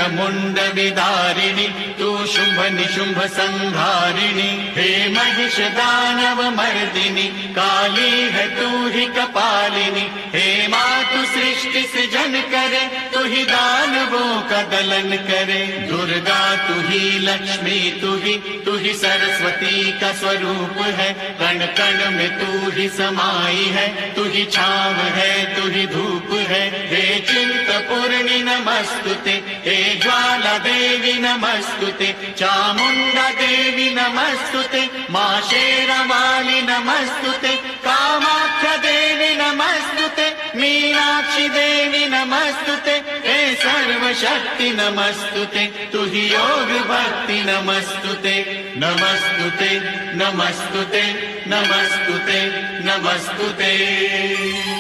मुंड विदारिणी तू शुंभ निशुंभ संहारिणी। हे महिष दानव मर्दिनी काली है तू ही कपालिनी। हे मातु सृष्टि सृजन करे तू ही दानवों का दलन करे। दुर्गा तू ही लक्ष्मी तू ही सरस्वती का स्वरूप है। कण कण में तू ही समाई है तू ही छाव है तू ही धूप है। हे चिंतपूर्णि नमस्तुते हे ज्वाला देवी नमस्तुते। चामुंडा देवी नमस्तुते मां शेरावाली नमस्तुते। कामाख्या देवी नमस्तुते मीनाक्षी देवी नमस्तुते। हे सर्वशक्ति नमस्तुते तू ही योग भक्ति नमस्तुते। नमस्तुते नमस्तुते नमस्तुते नमस्तुते।